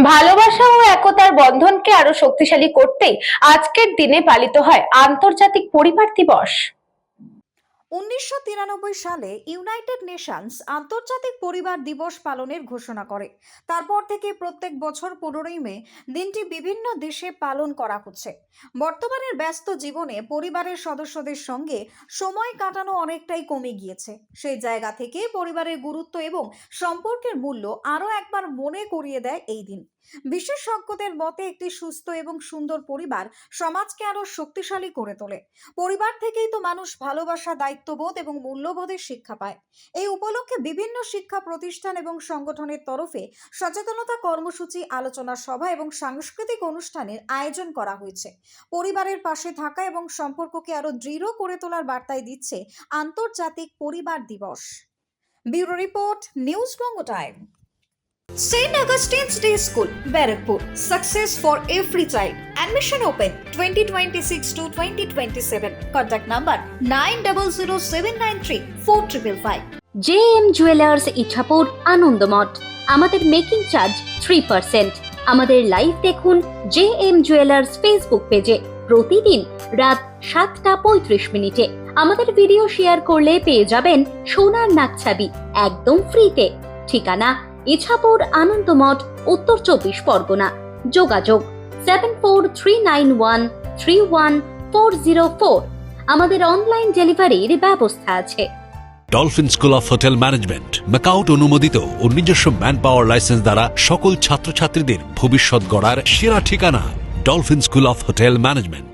ভালোবাসা ও একতার বন্ধনকে আরো শক্তিশালী করতেই আজকের দিনে পালিত হয় আন্তর্জাতিক পরিবার দিবস। 1993 সালে ইউনাইটেড নেশনস আন্তর্জাতিক পরিবার দিবস পালনের ঘোষণা করে। তারপর থেকে প্রত্যেক বছর 15ই মে দিনটি বিভিন্ন দেশে পালন করা হচ্ছে। বর্তমানের ব্যস্ত জীবনে পরিবারের সদস্যদের সঙ্গে সময় কাটানো অনেকটাই কমে গিয়েছে। সেই জায়গা থেকে পরিবারের গুরুত্ব এবং সম্পর্কের মূল্য আরও একবার মনে করিয়ে দেয় এই দিন। বিশেষজ্ঞদের মতে একটি সুস্থ এবং সুন্দর পরিবার সমাজকে আরো শক্তিশালী করে তোলে। পরিবার থেকেই তো মানুষ ভালোবাসা, দায়িত্ববোধ এবং মূল্যবোধের শিক্ষা পায়। এই উপলক্ষে বিভিন্ন শিক্ষা প্রতিষ্ঠান এবং সংগঠনের তরফে সচেতনতা কর্মসূচি, আলোচনা সভা এবং সাংস্কৃতিক অনুষ্ঠানের আয়োজন করা হয়েছে। পরিবারের পাশে থাকা এবং সম্পর্ককে আরো দৃঢ় করে তোলার বার্তায় দিচ্ছে আন্তর্জাতিক পরিবার দিবস। Bureau report, news Banga time. St. Augustine's Day School, Barrackpur. Success for every child. Admission open 2026 to 2027. Contact number 9007934555. JM jewellers Ichhapur, Anandamath. আমাদের মেকিং চার্জ 3%। আমাদের লাইভ দেখুন JM জুয়েলার্স ফেসবুক পেজে প্রতিদিন রাত 7:35 আমাদের ভিডিও শেয়ার করলে পেয়ে যাবেন সোনার নাকছাবি একদম ফ্রিতে। ঠিকানা ইছাপুর, আনন্দমঠ, উত্তর 24 পরগনা। যোগাযোগ 7439131404। আমাদের অনলাইন ডেলিভারির ব্যবস্থা আছে। Dolphin school of hotel management MAKAUT অনুমোদিত ও নিজস্ব ম্যান পাওয়ার লাইসেন্স দ্বারা সকল ছাত্রছাত্রীদের ভবিষ্যৎ গড়ার সেরা ঠিকানা dolphin school of hotel management.